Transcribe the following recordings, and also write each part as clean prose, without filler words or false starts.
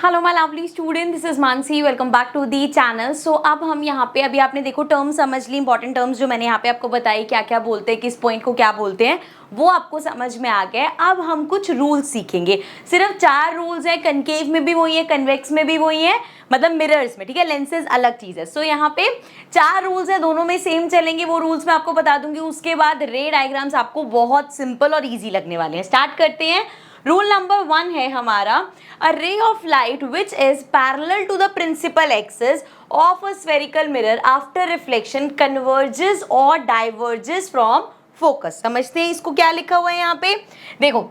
Hello my lovely student, this is Mansi. Welcome back to the channel. So अब हम यहाँ पे अभी आपने देखो टर्म समझ ली, इंपॉर्टेंट टर्म्स जो मैंने यहाँ पे आपको बताई, क्या क्या बोलते हैं, किस पॉइंट को क्या बोलते हैं, वो आपको समझ में आ गया। अब हम कुछ रूल्स सीखेंगे। सिर्फ 4 रूल्स है, कनकेव में भी वही है, कन्वेक्स में भी वही है, मतलब मिरर्स में, ठीक है। लेंसेज अलग चीज है। सो यहाँ पे 4 रूल्स है, दोनों में सेम चलेंगे। वो रूल्स मैं आपको बता दूंगी। उसके बाद रे डायग्राम्स आपको बहुत सिंपल और ईजी लगने वाले हैं। स्टार्ट करते हैं। रूल नंबर 1 है हमारा, a ray of light which is parallel to the principal axis of a spherical mirror after reflection converges और डाइवर्जेस फ्रॉम फोकस। समझते हैं इसको क्या लिखा हुआ है यहाँ पे। देखो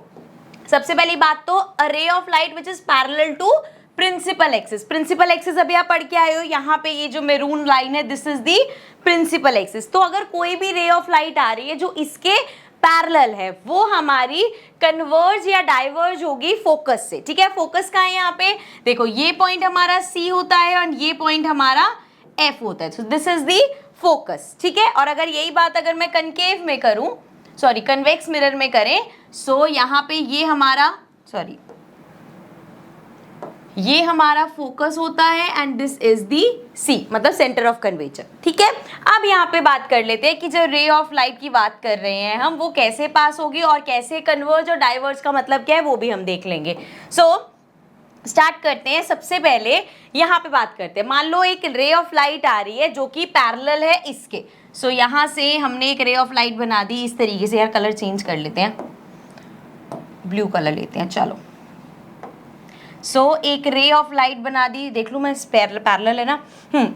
सबसे पहली बात तो a ray of light which is parallel to principal axis. Principal axis अभी आप पढ़ के आए हो, यहाँ पे ये जो मेरून लाइन है this is the principal axis. तो अगर कोई भी रे ऑफ लाइट आ रही है जो इसके पैरेलल है, वो हमारी कन्वर्ज या डाइवर्ज होगी फोकस से, ठीक है। फोकस का है यहाँ पे, देखो ये पॉइंट हमारा सी होता है और ये पॉइंट हमारा एफ होता है। So this is the focus, ठीक है। और अगर यही बात अगर मैं कनकेव में करूं, सॉरी कन्वेक्स मिरर में करें, सो यहाँ पे ये हमारा ये हमारा फोकस होता है एंड दिस इज दी सी, मतलब सेंटर ऑफ कर्वेचर, ठीक है। अब यहाँ पे बात कर लेते हैं कि जो रे ऑफ लाइट की बात कर रहे हैं हम, वो कैसे पास होगी और कैसे कन्वर्ज और डाइवर्ज का मतलब क्या है वो भी हम देख लेंगे। सो स्टार्ट करते हैं। सबसे पहले यहाँ पे बात करते हैं, मान लो एक रे ऑफ लाइट आ रही है जो कि पैरेलल है इसके। सो यहाँ से हमने एक रे ऑफ लाइट बना दी इस तरीके से। यार कलर चेंज कर लेते हैं, ब्लू कलर लेते हैं, चलो। सो एक रे ऑफ लाइट बना दी, देख लूँ मैं, पैरेलल है ना,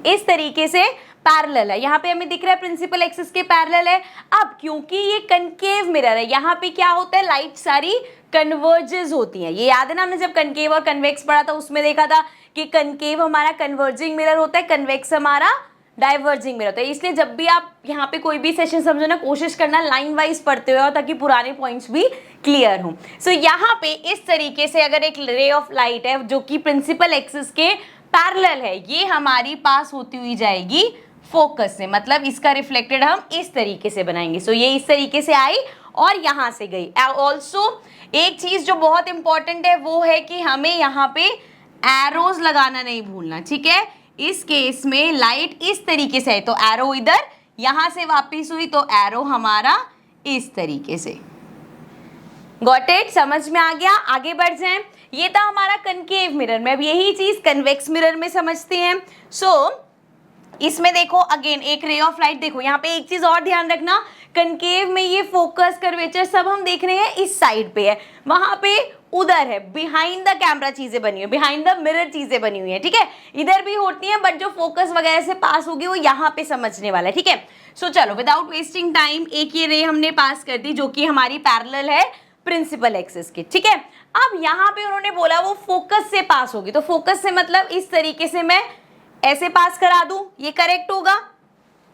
इस तरीके से पैरेलल है। यहाँ पे हमें दिख रहा है प्रिंसिपल एक्सिस के पैरेलल है। अब क्योंकि ये कनकेव मिरर है, यहाँ पे क्या होता है, लाइट सारी कन्वर्जेस होती हैं। ये याद है ना, हमने जब कनकेव और कन्वेक्स पढ़ा था उसमें देखा था कि कनकेव हमारा कन्वर्जिंग मिरर होता है, कन्वेक्स हमारा डाइवर्जिंग मिरर होता है। इसलिए जब भी आप यहाँ पे कोई भी सेशन समझो ना, कोशिश करना लाइन वाइज पढ़ते हो ताकि पुराने पॉइंट्स भी क्लियर हो। सो यहाँ पे इस तरीके से अगर एक रे ऑफ लाइट है जो कि प्रिंसिपल एक्सिस के पैरेलल है, ये हमारी पास होती हुई जाएगी फोकस से, मतलब इसका रिफ्लेक्टेड हम इस तरीके से बनाएंगे। सो ये इस तरीके से आई और यहाँ से गई। ऑल्सो एक चीज जो बहुत इंपॉर्टेंट है वो है कि हमें यहाँ पे एरोज लगाना नहीं भूलना, ठीक है। इस केस में लाइट इस तरीके से है तो एरो इधर, यहां से वापस हुई तो एरो हमारा इस तरीके से। गॉट इट, समझ में आ गया। आगे बढ़ जाएं। ये था हमारा कनकेव मिरर में। अब यही चीज कन्वेक्स मिरर में समझते हैं। सो इसमें देखो अगेन एक रे ऑफ लाइट, देखो यहाँ पे एक चीज और ध्यान रखना, कनकेव में ये फोकस कर्वेचर सब हम देख रहे हैं इस साइड पे है, वहां पे उधर है, बिहाइंड द कैमरा चीजें बनी हुई, बिहाइंड द मिरर चीजें बनी हुई है, ठीक है। इधर भी होती है बट जो फोकस वगैरह से पास होगी वो यहाँ पे समझने वाला है, ठीक है। सो चलो विदाउट वेस्टिंग टाइम एक ये रे हमने पास कर दी जो कि हमारी पैरेलल है प्रिंसिपल एक्सिस की, ठीक है। अब यहाँ पे उन्होंने बोला वो फोकस से पास होगी, तो फोकस से मतलब इस तरीके से मैं ऐसे पास करा दूं, ये करेक्ट होगा?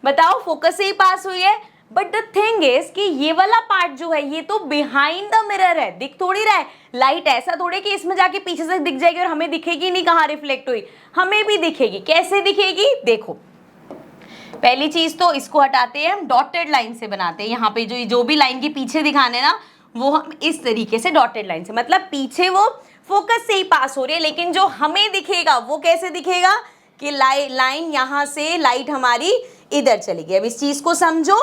बताओ, फोकस से ही पास हुई है। बट द थिंग इज कि ये वाला पार्ट जो है ये तो बिहाइंड द मिरर है, दिख थोड़ी रहा है। लाइट ऐसा थोड़ी कि इसमें जाके पीछे से दिख जाएगी और हमें दिखेगी नहीं कहाँ रिफ्लेक्ट हुई, हमें भी दिखेगी। कैसे दिखेगी? देखो पहली चीज तो इसको हटाते हैं हम, डॉटेड लाइन से बनाते हैं। यहाँ पे जो भी लाइन के पीछे दिखाने ना, वो हम इस तरीके से डॉटेड लाइन से, मतलब पीछे वो फोकस से ही पास हो रही है, लेकिन जो हमें दिखेगा वो कैसे दिखेगा कि लाइन यहाँ से लाइट हमारी इधर चली गई। अब इस चीज को समझो,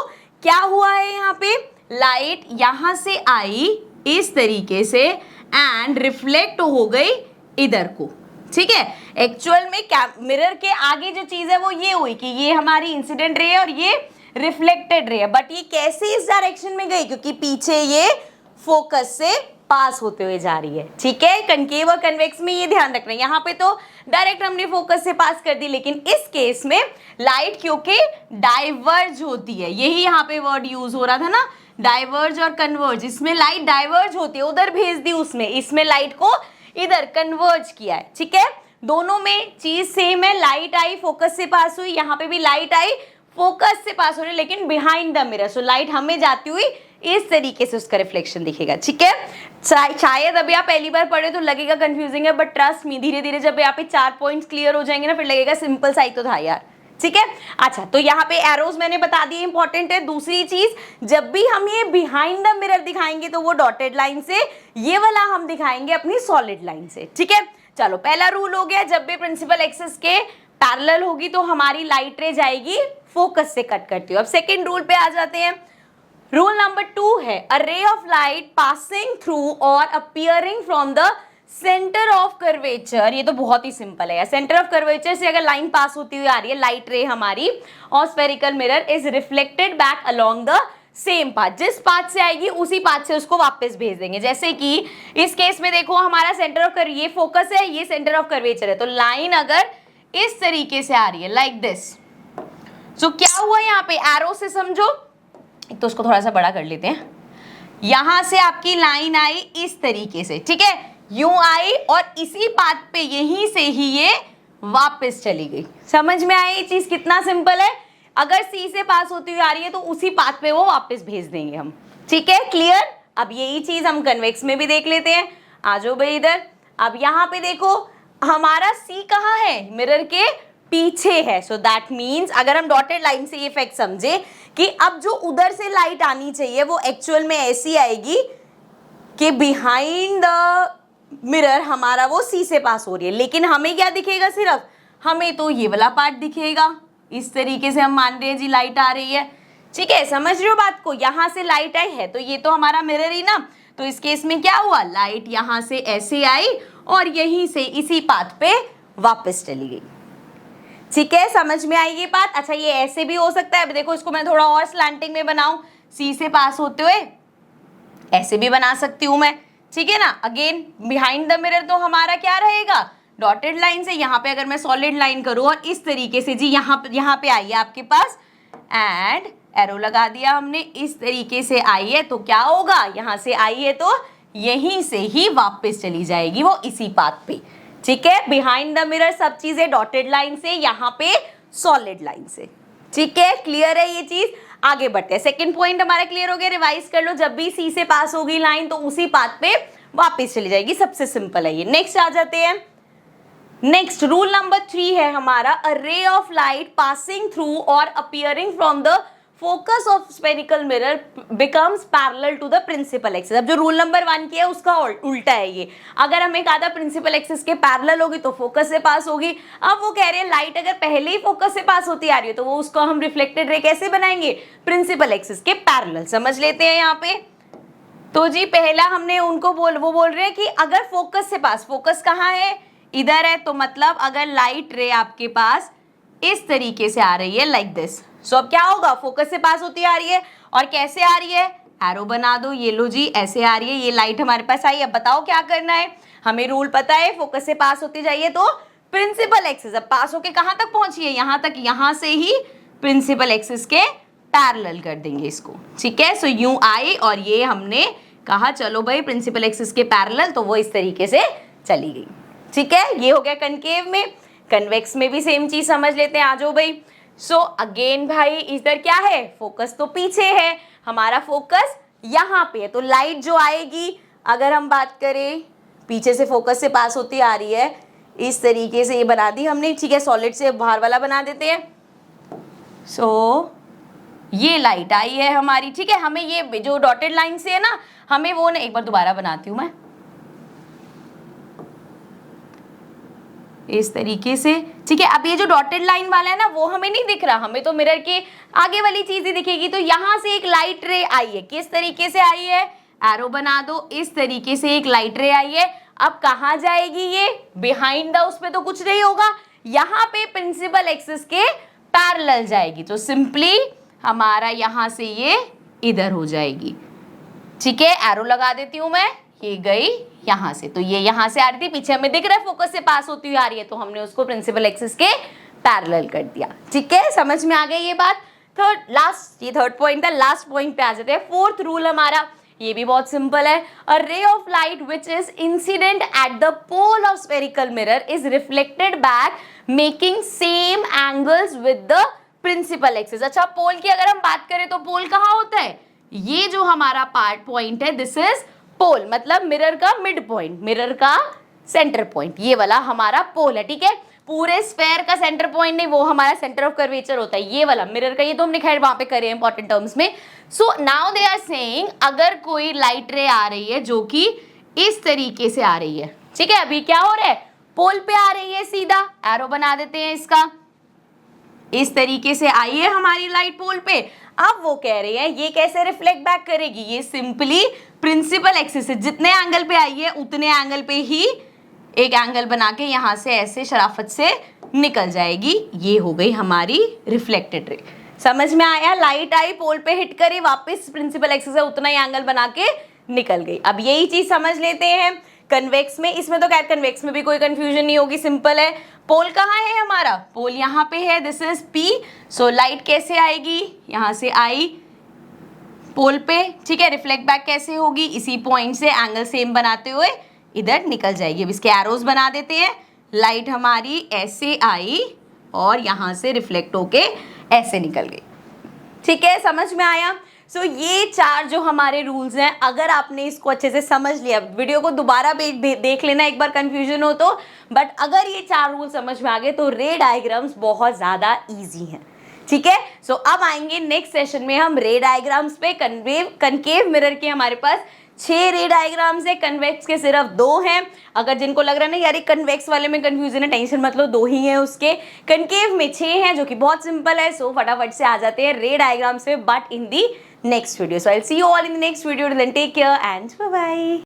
क्या हुआ है, यहाँ पे लाइट यहाँ से आई इस तरीके से एंड रिफ्लेक्ट हो गई इधर को, ठीक है। एक्चुअल में मिरर के आगे जो चीज है वो ये हुई कि ये हमारी इंसिडेंट रे है और ये रिफ्लेक्टेड रे है, बट ये कैसे इस डायरेक्शन में गई, क्योंकि पीछे ये फोकस से पास होते हुए जा रही है, ठीक है। कनकेव और कन्वेक्स में ये ध्यान रखना है। यहाँ पे तो डायरेक्ट हमने फोकस से पास कर दी, लेकिन इस केस में लाइट क्योंकि डाइवर्ज होती है, यही यहाँ पे वर्ड यूज हो रहा था ना, डाइवर्ज और कन्वर्ज। इसमें लाइट डाइवर्ज होती है, उधर भेज दी उसमें, इसमें लाइट को इधर कन्वर्ज किया है, ठीक है। दोनों में चीज सेम है, लाइट आई फोकस से पास हुई, यहाँ पे भी लाइट आई फोकस से पास हो रही है, लेकिन behind the mirror. So light हमें जाती हुई इस तरीके से उसका रिफ्लेक्शन दिखेगा, ठीक है। शायद अभी आप पहली बार पढ़े तो लगेगा कंफ्यूजिंग है, बट ट्रस्ट मी, धीरे धीरे जब यहाँ पे 4 पॉइंट्स क्लियर हो जाएंगे ना, फिर लगेगा सिंपल सा ही तो था यार, ठीक है। अच्छा, तो यहाँ पे एरोज मैंने बता दिए इंपॉर्टेंट है। दूसरी चीज, जब भी हम ये बिहाइंड द मिरर दिखाएंगे तो वो डॉटेड लाइन से, ये वाला हम दिखाएंगे अपनी सॉलिड लाइन से, ठीक है। चलो पहला रूल हो गया, जब भी प्रिंसिपल एक्सिस के पैरेलल होगी तो हमारी लाइट रे जाएगी फोकस से कट करती हुई। अब सेकेंड रूल पे आ जाते हैं। रूल नंबर 2 है, a ray of light passing through और appearing from the centre of curvature. ये तो बहुत ही सिंपल है, सेंटर ऑफ कर्वेचर से अगर लाइन पास होती हुई आ रही है लाइट रे हमारी, और spherical mirror is reflected back along the same path, जिस पाथ से आएगी उसी पाथ से उसको वापस भेज देंगे। जैसे कि इस केस में देखो हमारा सेंटर ऑफ ये फोकस है, ये सेंटर ऑफ कर्वेचर है, तो लाइन अगर इस तरीके से आ रही है लाइक दिस, तो क्या हुआ यहाँ पे, एरो से समझो, तो उसको थोड़ा सा बड़ा कर लेते हैं, यहां से आपकी लाइन आई इस तरीके से, ठीक है, यूं आई और इसी पाथ पे यहीं से ही ये वापस चली गई। समझ में आई ये चीज कितना सिंपल है, अगर सी से पास होती हुई आ रही है तो उसी पाथ पे वो वापस भेज देंगे हम, ठीक है, क्लियर। अब यही चीज हम कन्वेक्स में भी देख लेते हैं, आ जाओ भाई इधर। अब यहाँ पे देखो हमारा सी कहाँ है, मिरर के पीछे है, सो दैट मीन्स अगर हम डॉटेड लाइन से ये फैक्ट समझे कि अब जो उधर से लाइट आनी चाहिए वो एक्चुअल में ऐसी आएगी कि बिहाइंड द मिरर हमारा वो सी से पास हो रही है, लेकिन हमें क्या दिखेगा, सिर्फ हमें तो ये वाला पार्ट दिखेगा। इस तरीके से हम मान रहे हैं जी लाइट आ रही है, ठीक है, समझ रहे हो बात को, यहां से लाइट आई है तो ये तो हमारा मिरर ही ना, तो इस केस में क्या हुआ, लाइट यहां से ऐसे आई और यहीं से इसी पाथ पे वापस चली गई, ठीक है, समझ में आई ये बात। अच्छा ये ऐसे भी हो सकता है, अब देखो इसको मैं थोड़ा और स्लैंटिंग में बनाऊं, सी से पास होते हुए ऐसे भी बना सकती हूं मैं, ठीक है ना। अगेन बिहाइंड द मिरर तो हमारा क्या रहेगा, डॉटेड लाइन से, यहाँ पे अगर मैं सॉलिड लाइन करूं और इस तरीके से जी यहाँ पे आई है आपके पास, एंड एरो लगा दिया हमने, इस तरीके से आई है तो क्या होगा, यहाँ से आई है तो यहीं से ही वापस चली जाएगी वो इसी पाथ पे, ठीक है, बिहाइंड द मिरर सब चीजें डॉटेड लाइन से, यहाँ पे सॉलिड लाइन से, ठीक है, क्लियर है ये चीज। आगे बढ़ते हैं, सेकंड पॉइंट हमारा क्लियर हो गया, रिवाइज कर लो, जब भी सी से पास होगी लाइन तो उसी पाथ पे वापस चली जाएगी, सबसे सिंपल है ये। नेक्स्ट आ जाते हैं, नेक्स्ट रूल नंबर 3 है हमारा, a ray of light passing through और appearing from the focus of spherical mirror becomes parallel to the principal axis. अब जो रूल नंबर 1 किया है उसका उल्टा है ये, अगर हमें कहा था प्रिंसिपल एक्सिस के पैरेलल होगी तो फोकस से पास होगी, अब वो कह रहे हैं लाइट अगर पहले ही फोकस से पास होती आ रही है तो वो उसको हम रिफ्लेक्टेड रे कैसे बनाएंगे, प्रिंसिपल एक्सिस के पैरेलल। समझ लेते हैं यहाँ पे, तो जी पहला हमने उनको वो बोल रहे हैं कि अगर फोकस से पास, फोकस कहाँ है, इधर है, तो मतलब अगर लाइट रे आपके पास इस तरीके से आ रही है लाइक दिस, सो अब क्या होगा, फोकस से पास होती आ रही है और कैसे आ रही है, एरो बना दो, ये लो जी ऐसे आ रही है, ये लाइट हमारे पास आई। अब बताओ क्या करना है, हमें रूल पता है, फोकस से पास होती जाइए तो प्रिंसिपल एक्सिस, अब पास होके कहां तक पहुंची है, यहां तक, यहां से ही प्रिंसिपल एक्सिस के पैरेलल कर देंगे इसको, ठीक है। सो यूं आई और ये हमने कहा चलो भाई प्रिंसिपल एक्सिस के पैरेलल, तो वो इस तरीके से चली गई, ठीक है। ये हो गया कनकेव में, कन्वेक्स में भी सेम चीज समझ लेते हैं, आ जाओ भाई। सो अगेन भाई इधर क्या है, फोकस तो पीछे है, हमारा फोकस यहाँ पे है, तो लाइट जो आएगी अगर हम बात करें पीछे से फोकस से पास होती आ रही है, इस तरीके से ये बना दी हमने, ठीक है, सॉलिड से बाहर वाला बना देते हैं। सो ये लाइट आई है हमारी, ठीक है, हमें ये जो डॉटेड लाइन से है ना, हमें वो ना, एक बार दोबारा बनाती हूँ मैं इस तरीके से, ठीक है। अब ये जो डॉटेड लाइन वाला है ना वो हमें नहीं दिख रहा, हमें तो मिरर के आगे वाली चीज ही दिखेगी, तो यहां से एक लाइट रे आई है, किस तरीके से आई है, एरो बना दो, इस तरीके से एक लाइट रे आई है। अब कहां जाएगी ये, बिहाइंड द, उसमें तो कुछ नहीं होगा, यहाँ पे प्रिंसिपल एक्सिस के पैरेलल जाएगी, तो सिंपली हमारा यहां से ये इधर हो जाएगी, ठीक है, एरो लगा देती हूं मैं, ये गई यहां से, तो ये यहां से आ रही थी, पीछे हमें दिख रहा है फोकस से पास होती हुई आ रही है, तो हमने उसको प्रिंसिपल एक्सिस के पैरेलल कर दिया, ठीक है, समझ में आ गई ये बात। ये थर्ड पॉइंट था, लास्ट पॉइंट पे आ जाते हैं। फोर्थ रूल हमारा ये भी बहुत सिंपल है, a ray of light which is incident at the pole of spherical mirror is reflected back making same angles with the principal axis. अच्छा पोल की अगर हम बात करें तो पोल कहाँ होता है, ये जो हमारा पॉइंट है दिस इज पोल, मतलब मिरर का मिड पॉइंट, मिरर का सेंटर पॉइंट, ये वाला हमारा पोल है, ठीक है। पूरे स्फेयर का सेंटर पॉइंट नहीं, वो हमारा सेंटर ऑफ कर्वेचर होता है, ये वाला मिरर का, ये तो हमने खैर वहां पे करे इंपॉर्टेंट टर्म्स में। So now they are saying अगर कोई लाइट रे आ रही है जो कि इस तरीके से आ रही है, ठीक है, अभी क्या हो रहा है, पोल पे आ रही है सीधा, एरो बना देते हैं इसका, इस तरीके से आई है हमारी लाइट पोल पे। अब वो कह रहे हैं ये कैसे रिफ्लेक्ट बैक करेगी, ये सिंपली प्रिंसिपल एक्सिस से जितने एंगल पे आई है उतने एंगल पे ही एक एंगल बना के यहां से ऐसे शराफत से निकल जाएगी। ये हो गई हमारी रिफ्लेक्टेड रे। समझ में आया? लाइट आई, पोल पे हिट करी, वापस प्रिंसिपल एक्सिस से उतना ही एंगल बना के निकल गई। अब यही चीज समझ लेते हैं कन्वेक्स में। इसमें तो खैर कन्वेक्स में भी कोई कंफ्यूजन नहीं होगी, सिंपल है। पोल कहाँ है हमारा? पोल यहाँ पे है, this is P। So light कैसे आएगी? यहाँ से आई पोल पे, ठीक है। रिफ्लेक्ट बैक कैसे होगी? इसी पॉइंट से एंगल सेम बनाते हुए इधर निकल जाएगी। अब इसके एरोज बना देते हैं। लाइट हमारी ऐसे आई और यहाँ से रिफ्लेक्ट होके ऐसे निकल गई, ठीक है। समझ में आया? सो ये चार जो हमारे रूल्स हैं, अगर आपने इसको अच्छे से समझ लिया, वीडियो को दोबारा देख लेना एक बार कंफ्यूजन हो तो, बट अगर ये चार रूल समझ में आ गए तो रे डायग्राम्स बहुत ज़्यादा ईजी हैं, ठीक है। सो अब आएंगे नेक्स्ट सेशन में हम रे डायग्राम्स पे। कनकेव मिरर के हमारे पास 6 रे डायग्राम्स है, कन्वेक्स के सिर्फ 2 हैं। अगर जिनको लग रहा है ना यार कन्वेक्स वाले में कंफ्यूजन है, टेंशन मत लो, 2 ही हैं उसके। कनकेव में 6 हैं जो कि बहुत सिंपल है। सो फटाफट से आ जाते हैं रे डायग्राम्स पे, but in the next video. So I will see you all in the next video. Till then take care and bye bye.